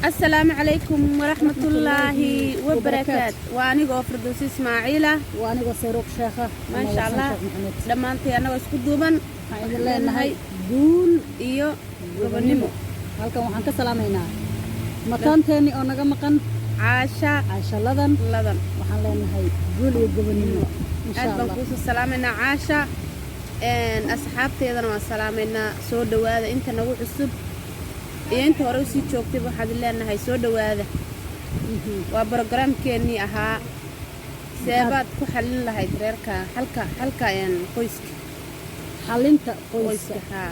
السلام عليكم ورحمة الله وبركاته. وأنا فردوس إسماعيلة وأنا سيروك شيخة ما شاء الله. لما أنت أنا واسكدوبا حيد الله إنها قول إيو غبنيمو halkan waxaan ka salaameynaa mataanteeni oo naga maqan caasha ladan waxaan leenahay guul iyo gobonimo insha Allah ku salaameynaa caasha asxaabteedana waan salaameynaa soo dhawaada inta nagu cusub iyo inta hore u sii joogtay waxaad leenahay soo dhawaada waa barnaamijkeennii ahaa seebaad ku xalin lahayd reerka halka qoyska xalinta qoyska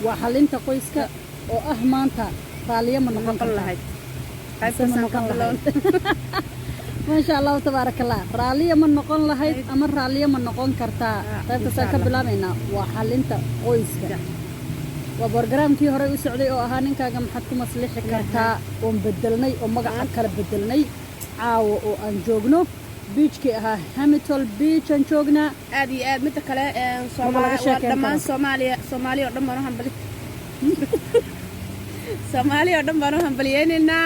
waa xalinta qoyska oo ah maanta raaliye ma noqon lahayd ما شاء الله تبارك الله رالية من نقول لهاي أمر رالية من نقول كرتا طيب تساك بلامينا وحلنت قويسك وبرنامج كي هراء السعودية أو أهانين كاجم حتى مصلح كرتا ومبدلني ومقع كلا بدلني عاو وأنجوجنو بيتش كي هاميتول بيتش أنجوجنا هذه متى كلا Soomaaliya oo dhan baan hanbali Soomaaliya oo dhan baan hanbaliyeenna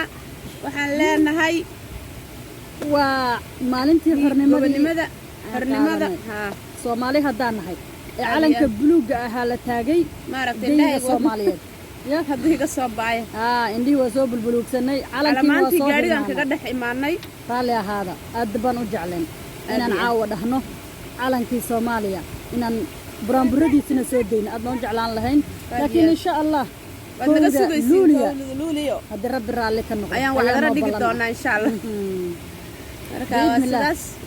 waxaan leenahay waa maalintii xornimada Soomaali hadaan nahay ee calanka buluuga ah la taagay maaragtay Soomaaliyeed ya hadii ka soo baay indhii waa soo bulbulugsanay calankii waa soo gaarigan kaga dhex imaanay raali ahaada aad baan u jecleen inaan caawa dhahno calankii Soomaaliya inaan برامبرديسنا سودين أدنى جعلان لهين لكن إن شاء الله لوليا هذا رب الرالي كنو أيام وعلى رديك دونا إن شاء الله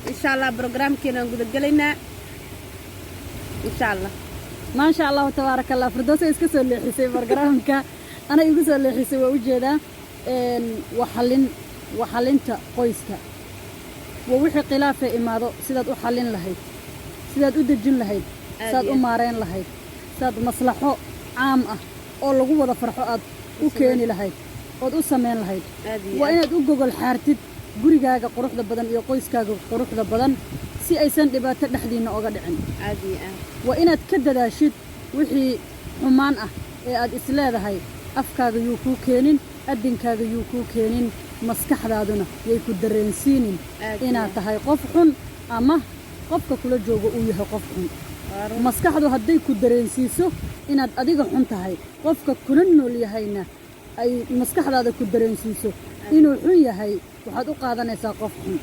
إن شاء الله برنامج كنا نقول قلنا إن شاء الله ما شاء الله تبارك الله فردوس يسكسر اللي حسي برنامج أنا يسكسر اللي حسي ووجده وحلين قويسك ووحي خلافه إماده سيدات وحلين لهيد سيدات ودجين لهيد saad u maareen lahayd saad maslaxo caam ah oo lagu wada farxo aad u keeni lahayd oo u sameyn lahayd waa inaad u gogol xaartid gurigaaga quruxda badan iyo qoyskaaga quruxda badan si aysan dhibaato dhaxdiina uga dhicin waa inaad ka dadaashid wixii xumaan ah ee aad isleedahay afkaaga yuu ku keenin adinkaaga yuu ku keenin maskaxdaaduna yay ku dareensiinin inaad tahay qof xun ama qofka kula joogo uu yahay qof xun maskaxdu hadday ku dareensiiso inaad adiga xun tahay qofka kuna nool yahayna ay maskaxdaada ku dareensiiso inuu xun yahay waxaad u qaadanaysaa qof xun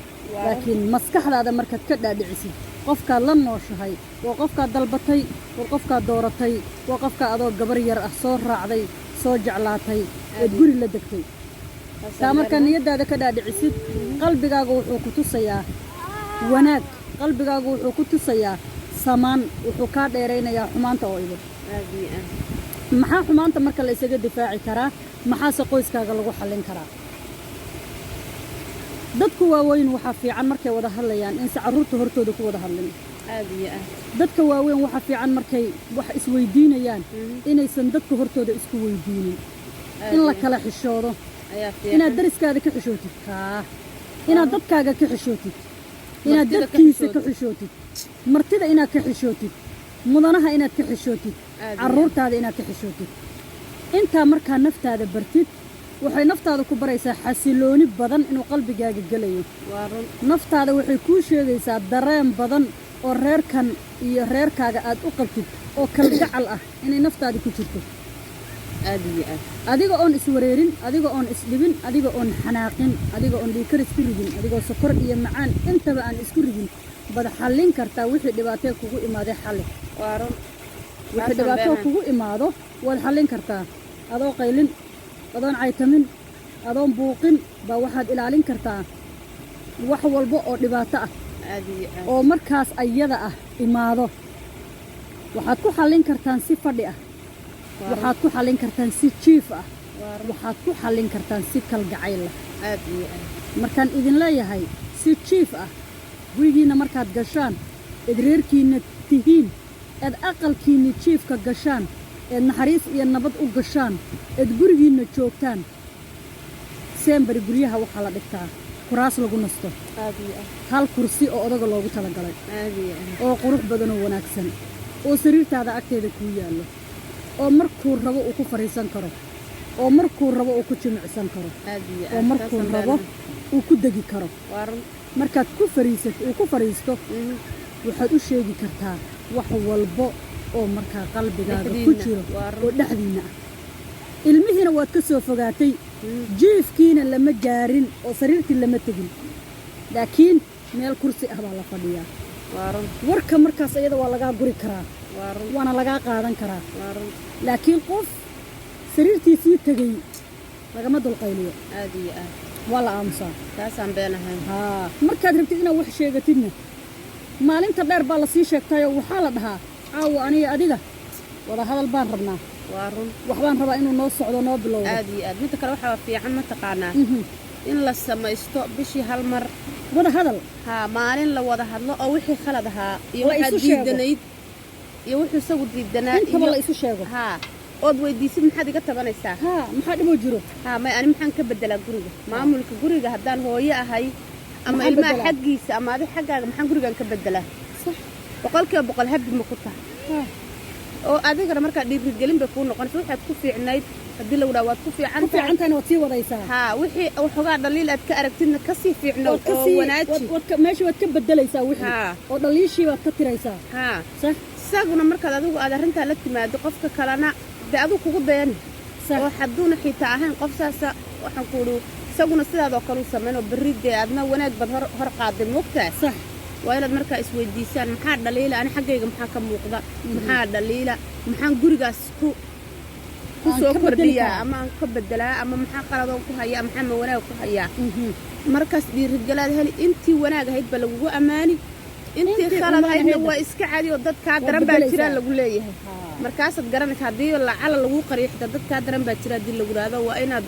laakiin maskaxdaada markaad ka dhaadhicisid qofka la nooshahay waa qofka dalbatay waa qofka dooratay waa qofka adoo gabar yar ah soo raacday soo jeclaatay ee guri la degtay marka niyadaada ka dhaadhicisid qalbigaaga wuxuu ku tusayaa wanaag qalbigaaga wuxuu ku tusayaa samaan wuxuu ka dheereynayaa xumaanta oo idin maxaa xumaanta marka la isaga difaaci karaa maxaa qoyskaaga lagu xalin karaa dadku waaweyn waxa fiican markay wada hadlayaan in sacaruurta hortooda ku wada hadlin dadka waaweyn waxa fiican markay wax isweydiinayaan inaysan dadka hortooda isku weydiinin in la kala xishoodo inaad dariskaada ka xishootid inaad dadkaaga ka xishootid inaad dadkiisa ka xishootid martida inaad ka xishootid mudanaha inaad ka xishootid caruurtaada inaad ka xishootid intaa markaa naftaada bartid waxay naftaada ku baraysaa xasilooni badan inuu qalbigaaga galayo naftaada waxay kuu sheegaysaa dareen badan oo reerkan iyo reerkaaga aad u qabtid oo kalgacal ah inay naftaada ku jirto adiga oon iswareerin adiga oon isdhibin adiga oon xanaaqin adiga oon dhiikar isku ridin adigoo sokor iyo macaan intaba aan isku ridin bad xallin kartaa wixii dhibaato kugu imaaday xalli wixii dhibaato kugu imaado wad xallin kartaa adoo qaylin adoon caytamin adoon buuqin ba waxaad ilaalin kartaa wax walba oo dhibaato ah oo markaas ayada ah imaado waxaad ku xallin kartaan si fadhi ah waxaad ku xallin kartaan si jiif ah waxaad ku xallin kartaan si kalgacayl ah markaan idin leeyahay si jiif ah gurigiina markaad gashaan reerkiina tihiin aqalkiina jiifka gashaan naxariis iyo nabad u gashaan gurigiina joogtaan seembari guryaha waxa la dhigtaa kuraas lagu nasto hal kursi oo odaga loogu talagalay oo qurux badan oo wanaagsan oo sariirtaada agteeda ku yaalo oo markuu rabo uu ku fariisan karo oo markuu rabo uu ku jimicsan karo aad iyo oo aad markuu taasaan rabo beenahay. uu ku degi karo waa run markaad ku fariisto waxaad u sheegi kartaa wax walbo oo markaa qalbigaaga ku Dhexdiina, jiro waa run. oo dhexdiina ah ilmihiina waad ka soo fogaatay jiifkiina lama gaarin oo sariirtii lama tegin laakiin meel kursi ah baa la fadhiyaa waa run warka markaas iyada waa lagaa guri karaa waa run waana lagaa qaadan karaa waa run laakiin qof sariirtiisii tegey lagama dulqayliyo aad iyo aad waa la aamusaa taasaan beenahay haa markaad rabtid inaad wax sheegatidna maalinta dheer baa lasii sheegtayoo waxaa la dhahaa caawa aniga adiga wada hadal baan rabnaa waa run waxbaan rabaa inuu noo socdo noo bilowdo aad iyo aad midda kale waxaa fiican mataqaanaa Mhm. in la samaysto bishii hal mar wada hadal haa maalin la wada hadlo oo wixii khalad ahaa iyo La waxaad isu sheego. diidanayd iyo wuxuu isagu diidanaa intaba la iyo isu sheego haa ood weydiisid maxaad iga tabanaysaa haa maxaa dhiboo jiro haa may ani maxaan ka bedelaa guriga maamulka guriga haddaan hooyo ahay ama Maxaan ilmaha bedelaa? xaggiisa ama adi xaggaaga maxaan gurigan ka bedelaa sax boqolkiiba boqol habbi ma ku tahay haa oo adigana markaa dhiirigelin bay kuu noqonaysa waxaad ku fiicnayd haddii lagu dhaha waad ku ku fiican tahay fiicantahayna waad sii wadaysaa haa wixii waxoogaa dhaliil aad ka aragtidna kasii fiicnow waad ka oo sii wanaaji meeshii waad ka bedelaysaa wixii haa oo dhaliishii baad ka tiraysaa haa sax isaguna markaad adigu aad arrintaa la timaado qofka kalena dee adigu kugu dayani sax oo hadduuna xitaa ahayn qof saasa waxaan ku idhi isaguna sidaadoo kale u samayn oo berri dee aadna wanaag bad hor qaaday moogtaa sax waa inaad markaa isweydiisaan maxaa dhaliila ani xaggayga maxaa ka muuqda maxaa dhaliila maxaan gurigaas ku Aan soo ka bedeli kordhiyaa karaa. ama aan ka bedelaa ama maxaa qaladoon ku hayaa maxaa ma wanaag ku hayaa Mhm. markaas dhiirigalaad heli intii wanaag ahayd ba lagugu ammaani intii Intii khalad xumaan ahaydna ahaydna. waa iska cadi oo dadkaa Waa daran baa bedelaysaa. jiraa lagu leeyahay haa markaasaad garanaysa haddii lacala lagu qariixda dadkaa daran baa jira haddii lagu yidhaahdo waa inaad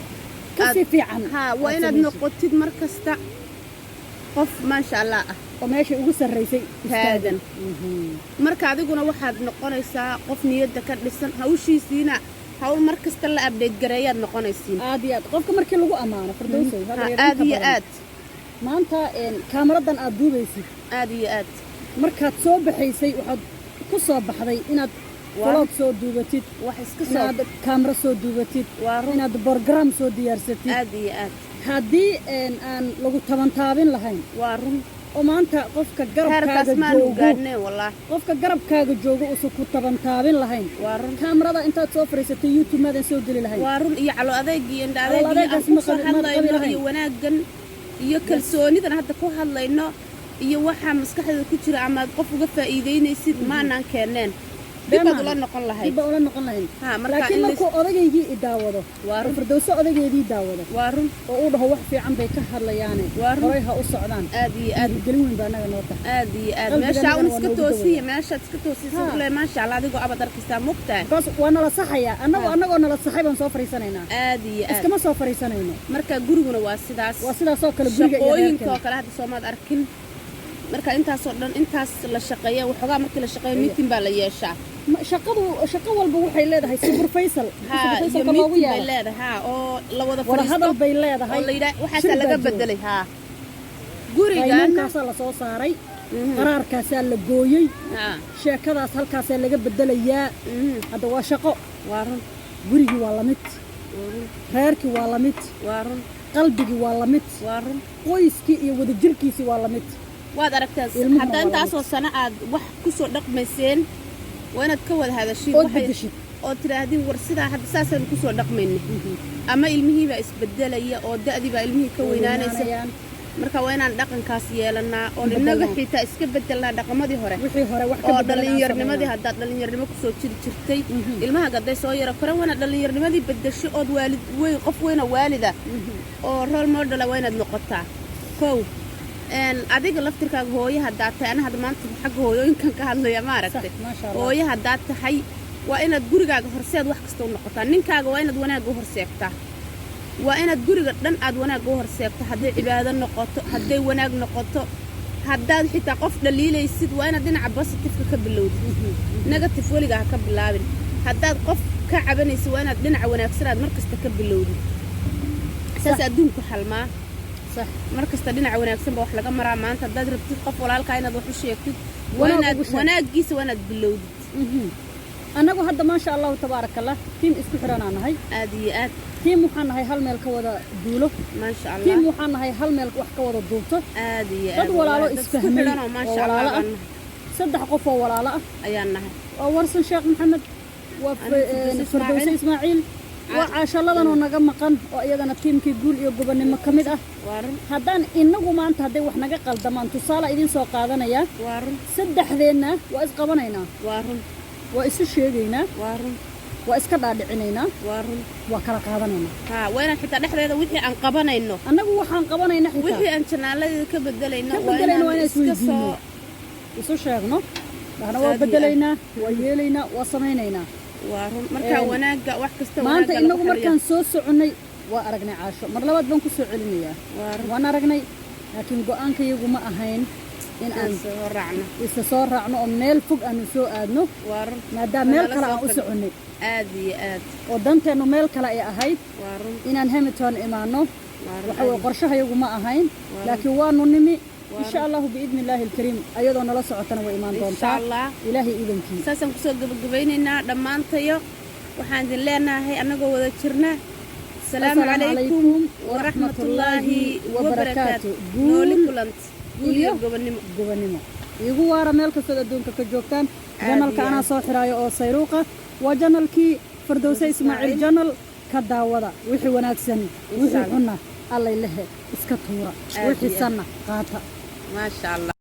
kasii fiican haa waa aad inaad samaysid. noqotid mar kasta qof maasha allah ah oo meeshay ugu sarraysay taagan Mhm. marka adiguna waxaad noqonaysaa qof niyadda ka dhisan hawshiisiina hawl mar kasta la abdheed gareeyaad noqonaysiin aad iyo aad qofka markii lagu ammaano fardowsow Ha, hadda aad inta iyo badan. aad maanta kaamaradan aad duubaysid aad iyo aad markaad soo baxaysay waxaad ku soo baxday inaad Waa. falood soo duubatid wax iska soo inaad kaamaro soo duubatid waa run inaad borogaraam soo diyaarsatid aad iyo aad haddii aan lagu tabantaabin lahayn waa run oo maanta qofka heerkaas garabkaaga maanu joogo gaadhneen wallaahi qofka garabkaaga joogo usan ku tabantaabin lahayn waa run kaamarada intaad soo fariisatay youtube maadan soo geli lahayn waa run iyo calo adeegii indha Calo adeegii aan adeegaas ku ma soo qabi- ma qabi hadlayno lahayn. iyo wanaaggan iyo kalsoonidan hadda ku hadlayno iyo waxaa maskaxdeeda ku jira amaad qof uga faa'iidaynaysid maanaan keenneen dibaad ula noqon lahayd dibba ula noqon lahayn haa marka laakiin in markuu odageygii i daawado waa oo run firdowso odaygeedii daawado waa run oo uu dhaho wax fiican bay ka hadlayaane Waa run. horay ha u socdaan aad iyo aad gelin weyn baa annaga noo tahay aad iyo aad Qalbiga meeshaa un nagana waa iska noogu toosiya dawaya. meeshaad iska toosisa Haa. ule maasha allah adigoo abad arkaysaa mogtahay bas waa nala saxayaa annagoo nala saxay baan soo fariisanaynaa aad iyo aad iskama soo fariisanayno marka guriguna waa sidaas waa sidaasoo kale guriga iyo shaqooyinka oo reerkana kale hadda soomaad arkin marka intaasoo dhan intaas la shaqeeya waxoogaa markii la shaqeeyo meeting baa la yeeshaa shaqo walba waxay leedahay super faysal haa iyo faysalka loogu meeting bay yeera leedahay haa oo la wada wada hadal fadhiisto bay leedahay oo la yidhaah waxaasaa shir laga baa jiro. bedelay haa gurigaana qaynuunkaasaa la soo saaray qaraarkaasaa la gooyey haa sheekadaas halkaasaa laga bedelayaa hadda waa shaqo waa run gurigii waa la mid waa run reerkii waa la mid waa run qalbigii waa la mid waa run qoyskii iyo wadajirkiisii waa la mid waad aragtaa Ilmuhuna hadda waa la intaasoo sano aad wax ku soo dhaqmayseen waa inaad ka wada hadashid ood waxay- bedeshid oo tidhaahdin war sidaa hadda saasaynu ku soo dhaqmayna ama ilmihii baa isbedelaya oo da'dii baa ilmihii ka weynaanaysa weynaanayaan. marka waa inaan dhaqankaas yeelanaa oo Bedelnaa. innaga xitaa iska bedelnaa dhaqamadii hore wixii hore wax ka oo bedelan aan dhallinyarnimadii sameynaa. haddaad dhallinyarnimo kusoo jiri jirtay ilmaha gadday soo yaro koran waa inaad dhallinyarnimadii bedesho ood waalid weyn qof weyna waalida oo role modela waa inaad noqotaa kow adiga laftirkaaga hooyo haddaad tahay ana hadda maanta xagga hooyooyinkan ka hadlaya ma aragtay Sax, maasha Allah. hooyo haddaad tahay waa inaad gurigaaga horseed wax kasta u noqotaa ninkaaga waa inaad wanaagga u horseegtaa waa inaad guriga dhan aad wanaagga u horseegto hadday cibaado noqoto hadday wanaag noqoto haddaad xitaa qof dhaliilaysid waa inaad dhinaca positifeka ka bilowdid negative weligaa ha ka bilaabin haddaad qof ka cabanaysid waa inaad dhinaca wanaagsan aad mar kasta ka bilowdid saas adduunku xalmaa Sax. mar kasta dhinaca wanaagsanba wax laga maraa maanta haddaad rabtid qof walaalkaa inaad wax u sheegtid waa Wanaag inaad ugu sheeg. wanaaggiisa waa inaad bilowdid annagu hadda maasha allahu tabaaraka allah tiim isku xiranaa nahay aad iyo aad tiim waxaan nahay hal meel ka wada duulo maasha tiim allah waxaan nahay hal meel wax ka wada duubto aad iyo dad aad walaalo wallahi, dad isku isfahmay xidhan oo oo maasha walaalo allah ah saddex qof oo walaalo ah ayaan nahay waa warsan sheekh maxamed waa Firdawsi firdawsi ismaaciil waa caashaladan oo naga maqan oo iyadana tiimkii guul iyo gobonimo ka mid ah waa run haddaan inagu maanta hadday wax naga qaldamaan tusaale idiin soo qaadanayaa waa run saddexdeenna waa isqabanaynaa waa run waa isu sheegaynaa waa run waa iska dhaadhicinaynaa waa run waa kala qaadanaynaa haa waa inaan xitaa dhexdeeda wixii aan qabanayno annagu waxaan qabanayna xitaa wixii aan janaaladeeda ka bedelayno ka bedelayna waa inaan iska isweydiino soo isu sheegno dhahna Aad waa iyo bedelaynaa waa yeelaynaa waa samaynaynaa waa run marka wanaagga wax kasta maanta wanaagga inagu lagu markaan soo soconnay waa aragnay caasho mar labaad baan ku soo celinayaa waa run waan aragnay laakiin go'aankayagu ma ahayn in aan soo raacno isa soo raacno oo meel fog aanu soo aadno waa run maadaama meel Nala kale soo aan u tag- soconnay aad iyo aad oo danteennu meel kale ay ahayd waa run inaan hamilton imaanno waa run waxa weye aad. qorshahayagu ma ahayn Waa laakiin waanu nimi Waa insha allahu biidni illaahi alkariim ayadoo nala socotana way imaan insha doontaa allah ilaahay iidankii saasaan kusoo gabagabaynaynaa dhammaantayo waxaan idin leenahay annagoo wada jirna asalaamu calaykum waraxmatullaahi wabarakaatu nooli kulant guul iyo gobonnimo gobonimo iigu waara meel kastood adduunka ka joogtaan janalka iyo anaa aad. soo xiraayo oo sayruuqa waa janalkii firdawse ismaaciil janal ka daawada wixii wanaagsan wixii Allah. xunna allay lehe iska tuura Aad wixii iyo aad. sanna qaata maasha allah